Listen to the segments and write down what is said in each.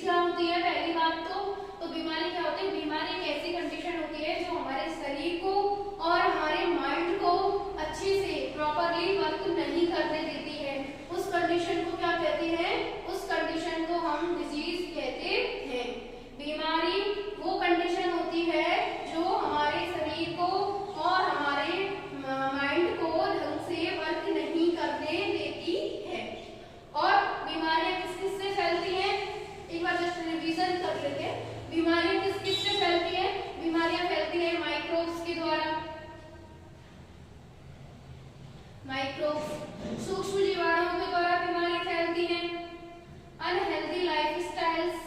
क्या होती है? पहली बात तो बीमारी क्या होती है? बीमारी एक ऐसी कंडीशन होती है जो हमारे शरीर को और हमारे माइंड को अच्छे से प्रॉपरली वर्क नहीं करने देती है। उस कंडीशन को क्या कहते हैं? उस कंडीशन को हम डिजीज कहते हैं। बीमारी वो कंडीशन होती है जो हमारे शरीर को और हमारे माइंड को ढंग से वर्क नहीं करने देती है। और बीमारियां किस किस से फैलती हैं? एक बार जस्ट रिवीजन कर लेते हैं। बीमारियां किस किस से फैलती हैं? बीमारियां फैलती हैं माइक्रोब्स के द्वारा, माइक्रोब्स, सूक्ष्म जीवाणुओं के द्वारा बीमारी फैलती है। अनहेल्दी लाइफस्टाइल्स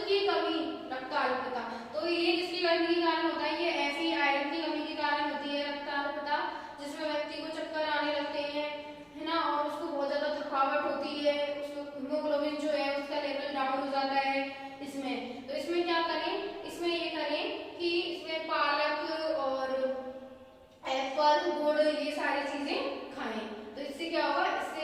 की कमी, रक्ताल्पता। तो ये किसकी कमी के कारण होता है? ये Fe आयरन की कमी के कारण होती है रक्ताल्पता, जिसमें व्यक्ति को चक्कर आने लगते हैं, है ना, और उसको बहुत ज्यादा थकावट होती है, उसको हीमोग्लोबिन जो है उसका लेवल डाउन हो जाता है इसमें। तो इसमें क्या करें? इसमें ये करें कि इसमें पालक और एप्पल, गुड़, ये सारी चीजें खाएं। तो इससे क्या होगा? इससे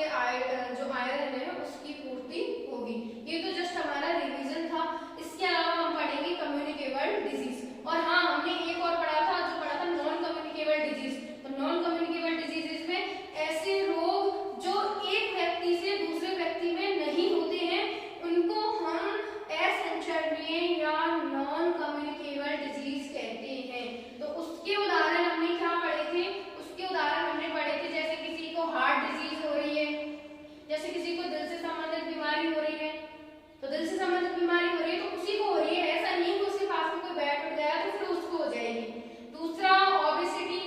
जो आयरन है उसकी पूर्ति होगी। ये तो जस्ट हमारा रिवीजन था। इसके अलावा हम पढ़ेंगे कम्युनिकेबल डिजीज। और हाँ, हमने एक और पढ़ा था, जो पढ़ा था नॉन कम्युनिकेबल डिजीज। तो नॉन कम्युनिकेबल डिजीजेज में ऐसे रोग जो एक व्यक्ति से दूसरे व्यक्ति में नहीं होते हैं, उनको हम असंचरणीय या नॉन कम्युनिकेबल डिजीज कहते हैं। तो उसके उदाहरण हमने क्या पढ़े थे? उसके उदाहरण हमने पढ़े थे, जैसे किसी को हार्ट डिजीज हो रही है, जैसे किसी को दिल से संबंधित बीमारी हो रही है। तो दिल से संबंधित बीमारी हो रही है तो उसी को हो रही है, ऐसा नहीं कि उसके पास में कोई बैठ उठ गया तो फिर उसको हो जाएगी। दूसरा ओबेसिटी,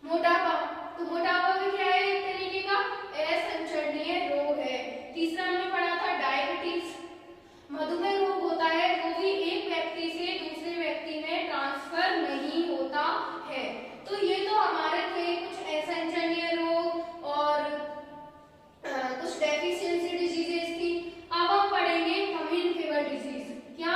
मोटापा। तो मोटापा भी क्या है? एक तरीके का असंचरणीय रोग है। तीसरा हमने पढ़ा था डायबिटीज, मधुमेह रोग होता है, वो भी एक व्यक्ति से दूसरे व्यक्ति में ट्रांसफर नहीं होता है। तो ये तो हमारे थे कुछ असंचरणीय रोग और कुछ डेफिशिएंसी डिजीजेस थी। अब हम पढ़ेंगे कम्युनिकेबल डिजीज। क्या?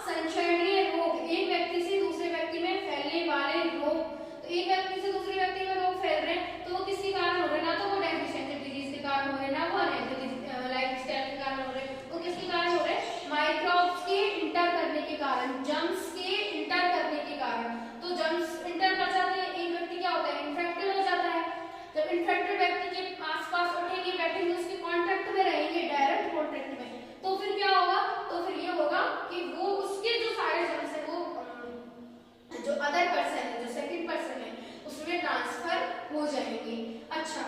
संचरणीय रोग, एक व्यक्ति से दूसरे व्यक्ति में फैलने वाले रोग। तो एक व्यक्ति से दूसरे व्यक्ति में रोग फैल रहे हैं तो वो किसके कारण हो रहे हैं? ना तो वो डेफिशिएंसी डिजीज के कारण हो रहे हैं, ना वो अनहेल्दी लाइफस्टाइल के कारण हो रहे हैं। वो किसके कारण हो रहे हैं? माइक्रोब्स के इंटर करने के कारण, जर्म्स के इंटर करने के कारण। तो जर्म्स इंटर कर जाते हैं, एक व्यक्ति क्या होता है? इन्फेक्टेड हो जाता है। जब इन्फेक्टेड व्यक्ति के आसपास उठेंगे, बैठेंगे, उसके कांटेक्ट में रहेंगे, डायरेक्ट कांटेक्ट में, तो फिर क्या होगा? तो फिर ये होगा कि वो उसके जो सारे जर्म्स है वो जो अदर पर्सन है, जो सेकंड पर्सन है, उसमें ट्रांसफर हो जाएंगे। अच्छा,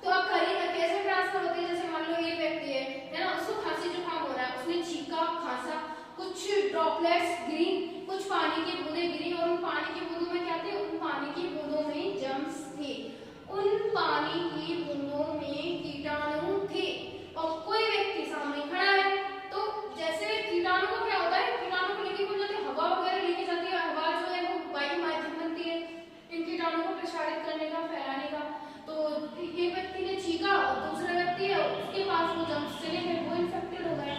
तो अब कैसे ट्रांसफर होते हैं? जैसे मान लो एक व्यक्ति है ना, उसको खांसी जुकाम हो रहा है, उसने छींका, खांसा, कुछ ड्रॉपलेट्स गिरी, कुछ पानी की बूंदें गिरी, और उन पानी की बूंदों में क्या थे? उन पानी की बूंदों में जर्म्स थे, उन पानी की बूंदों में कीटाणु थे। और कोई व्यक्ति सामने खड़ा है तो जैसे कीटाणु को क्या होता है? कीटाणु को लेके जाती है, हवा वगैरह लेके जाती है, हवा जो है वो वायु माध्यम बनती है इन कीटाणु को प्रसारित करने का, फैलाने का। तो एक व्यक्ति ने छींका और दूसरा व्यक्ति है उसके पास वो जर्म्स चले गए, वो इन्फेक्टेड हो गए।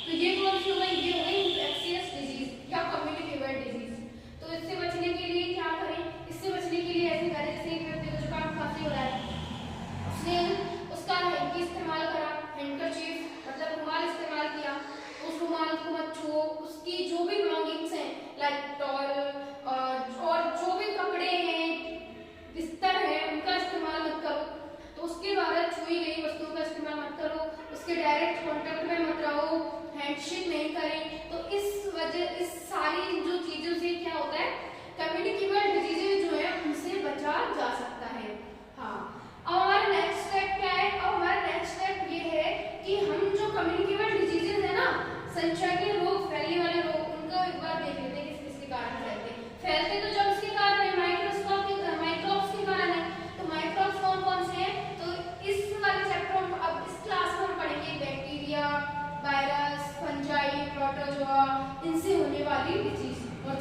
तो ये कौन सी हो गई? ये हो गई इन्फेक्शियस डिजीज या कम्युनिकेबल डिजीज। तो इससे बचने के लिए क्या करें? इससे बचने के लिए ऐसे करें, जैसे एक व्यक्ति को जुकाम खांसी हो रहा है, उसने उसका हैंकी इस्तेमाल करा, हैंडकरचीफ मतलब रुमाल इस्तेमाल किया, उस रुमाल को मत छुओ, उसकी जो भी बिलोंगिंग्स हैं लाइक टॉवल और जो भी कपड़े हैं, बिस्तर है, उनका इस्तेमाल मत करो। तो उसके द्वारा छुई गई वस्तुओं का इस्तेमाल मत करो, उसके डायरेक्ट कांटेक्ट में मत रहो, हैंडशेक नहीं करें। तो इस सारी जो चीजों से क्या होता है? कम्युनिकेबल डिजीजेज जो है उनसे बचा जा सकता है। हाँ, अब हमारा नेक्स्ट स्टेप क्या है? अब हमारा नेक्स्ट स्टेप ये है कि हम जो कम्युनिकेबल डिजीजेज है ना, संचरणीय रोग, फैलने वाले रोग, उनको एक बार देख लेते हैं किस किस के कारण फैलते तो जर्म्स के कारण है, माइक्रोब्स के कारण है। तो माइक्रोब्स कौन कौन से हैं? तो इस वाले चैप्टर में अब इस क्लास में हम पढ़ेंगे बैक्टीरिया, वायरस, फंजाई, प्रोटोजोआ, इनसे होने वाली डिजीज। और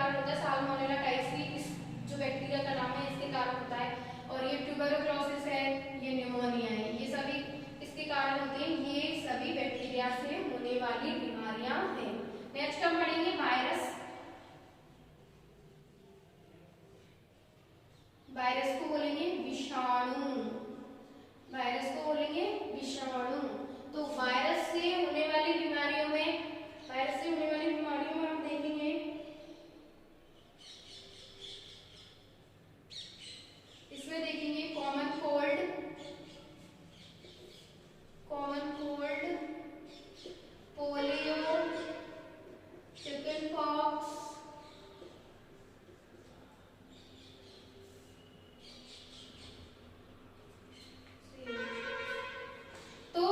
कारण होता है, साल्मोनेला टाइफी इस जो बैक्टीरिया का नाम है इसके कारण होता है। और ये ट्यूबरकुलोसिस है, ये निमोनिया है, ये सभी इसके कारण होते हैं। ये सभी बैक्टीरिया से होने वाली बीमारियां हैं। नेक्स्ट हम पढ़ेंगे वायरस। वायरस को बोलेंगे विषाणु, वायरस को बोलेंगे विषाणु। तो वायरस से होने वाली बीमारियों में, वायरस से होने वाली बीमारियों में हम देखेंगे इसमें देखेंगे common cold, polio, chicken pox, तो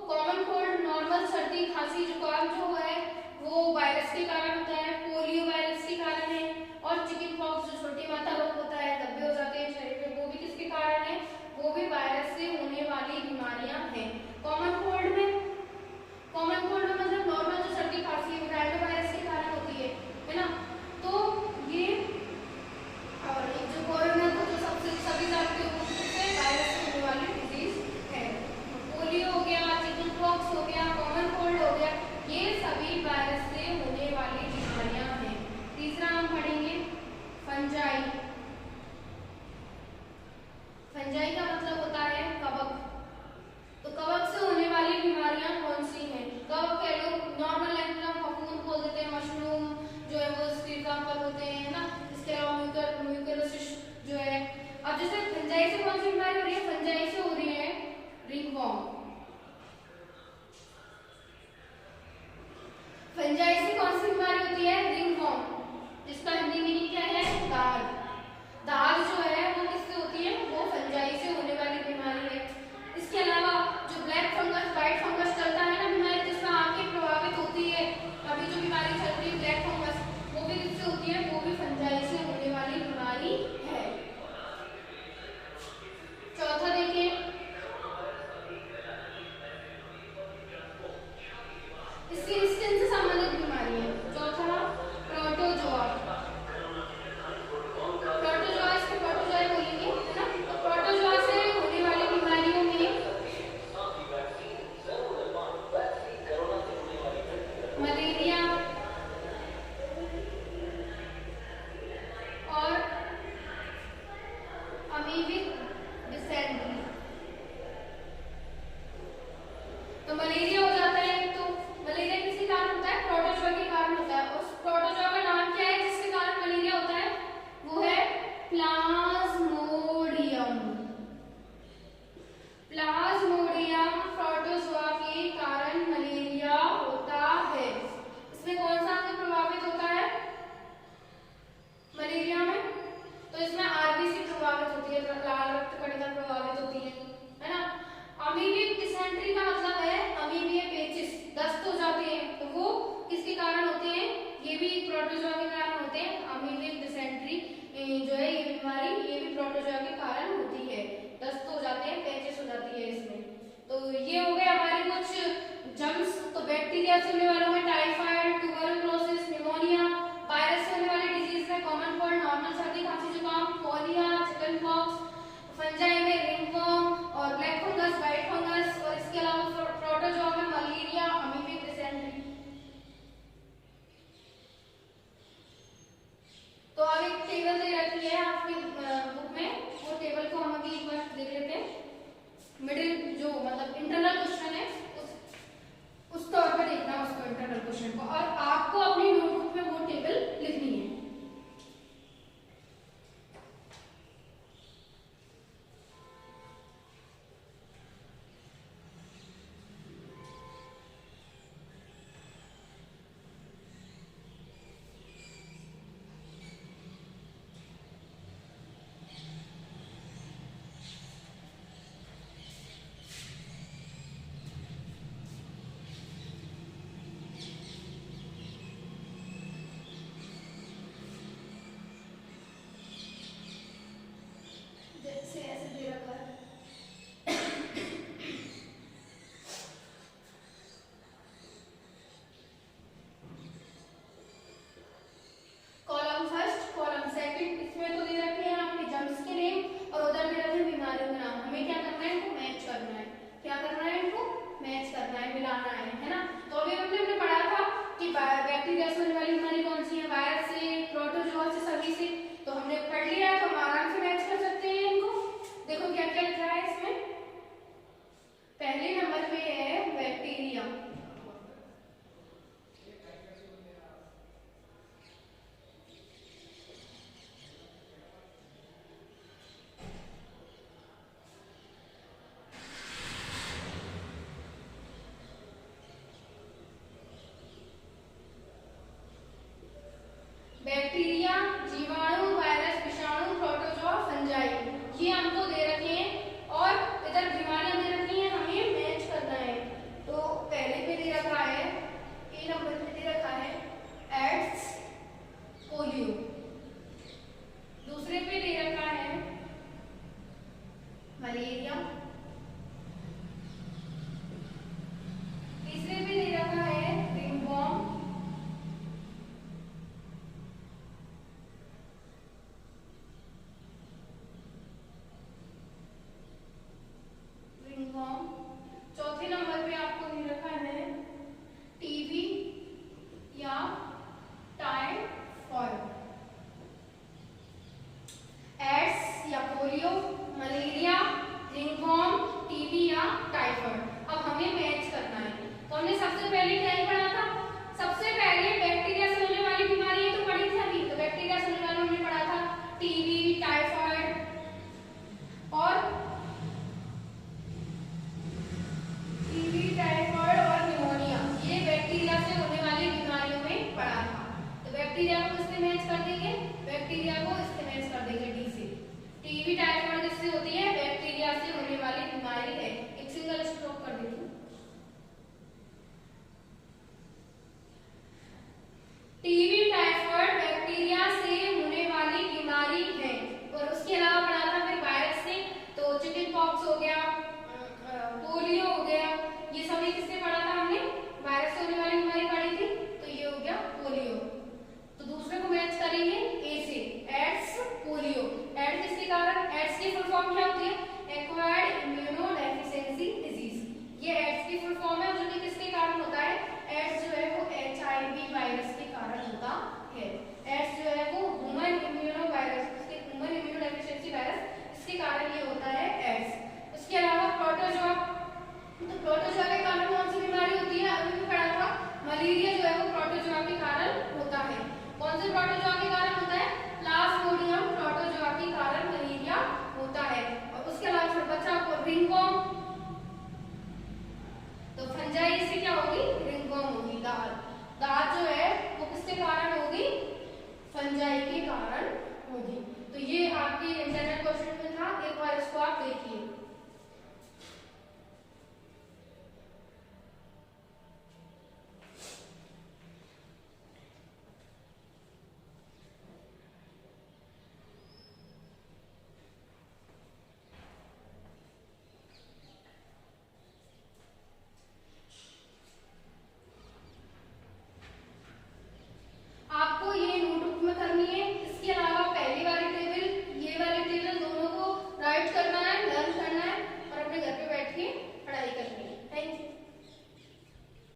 कॉमन कोल्ड नॉर्मल सर्दी खांसी जुकाम जो है वो वायरस के कारण होता है, पोलियो वायरस के कारण है, और चिकन पॉक्स जो छोटी माता रोग होता है, धब्बे हो जाते हैं शरीर पे, वो भी किसके कारण है, वो भी वायरस से होने वाली बीमारियां हैं। कॉमन कोल्ड में मतलब नॉर्मल जो सर्दी खांसी है राइनो वायरस के कारण होती है ना। तो ये और एक जो कोरोना को जो सबसे सभी जानते हो उससे वायरस से होने वाली डिजीज है। पोलियो हो गया, चिकन पॉक्स हो गया, कॉमन कोल्ड हो गया, ये सभी वायरस से होने वाली बीमारियां हैं। तीसरा हम पढ़ेंगे फंजाई। फंजाई का मतलब होता है कवक। तो कवक से होने वाली बीमारियां कौन सी हैं? कवक के लोग नॉर्मल लैंग्वेज में फफूंद बोल देते हैं, मशरूम जो है वो इसके एग्जांपल होते हैं ना। इसके अलावा म्यूकरसिस जो है। अब जैसे फंजाई से कौन सी बीमारी हो रही है? फंजाई से हो रही है रिंगवॉर्म। फंजाई से कौन सी बीमारी होती है? रिंगवॉर्म, जिसका हिंदी मीनिंग क्या है? दाग। दाग जो है वो किससे होती है? वो फंजाई से होने वाली बीमारी है। इसके अलावा जो ब्लैक फंगस, व्हाइट फंगस चलता है ना बीमारी, जिसमें आंखें प्रभावित होती है, अभी जो बीमारी चल रही है ब्लैक फंगस, वो भी किससे होती है? वो भी फंजाई से होने वाली बीमारी है। चौथा देखिए, इसकी स्किन से संबंधित बीमारी है। चौथा प्रोटोजोआ। प्रोटोजोआ, इसके प्रोटोजोआ बोलेंगे है ना। तो प्रोटोजोआ से होने वाली बीमारियों में मलेरिया और अमीबिक डिसेंट्री। तो मलेरिया हो जाता है। तो मलेरिया किसके कारण होता है? प्रोटोजोआ के कारण होता है। उस प्रोटोजोआ का नाम क्या है जिसके कारण मलेरिया होता है? वो है प्लाज्मोडियम। प्लाज्मोडियम प्रोटोजोआ के कारण मलेरिया होता है। इसमें कौन सा अंग प्रभावित होता है मलेरिया में? तो इसमें आरबीसी प्रभावित होती है, लाल रक्त कणिका प्रभावित होती है ना। अमीबिक डिसेंट्री का मतलब है अमीबिया पेचिस, दस्त हो जाते हैं, तो वो किसके कारण होते हैं? ये भी प्रोटोजोआ के कारण होते हैं। अमीबिक डिसेंट्री जो है ये बीमारी, ये भी प्रोटोजोआ के कारण होती है। दस्त हो जाते हैं, पेचिस हो जाती है इसमें। तो ये हो गए हमारे कुछ जर्म्स। तो बैक्टीरिया से होने वालों में टाइफाइड, ट्यूबरकुलोसिस, निमोनिया, वायरस से होने वाली डिजीज में कॉमन कोल्ड, नॉर्मल सर्दी खांसी जुकाम, पोलियो, चिकन पॉक्स, फंजाई में रिंगवॉर्म और ब्लैक फंगस, व्हाइट फंगस, और इसके अलावा प्रोटोजोआ में मलेरिया, अमीबिक डिसेंट्री। तो अब एक टेबल दे रखी है आपकी बुक में, वो टेबल को हम अभी एक बार देख लेते हैं। मिडिल जो मतलब इंटरनल क्वेश्चन है उस तौर पर देखना उसको, इंटरनल क्वेश्चन को, और आपको अपनी नोटबुक में वो टेबल लिखनी है। बैक्टीरिया को किससे मैच कर देंगे, बैक्टीरिया को इससे मैच कर देंगे टी से। टीबी टाइफाइड किससे होती है, बैक्टीरिया से होने वाली बीमारी है। एक सिंगल स्ट्रोक कर देती हूँ। टीबी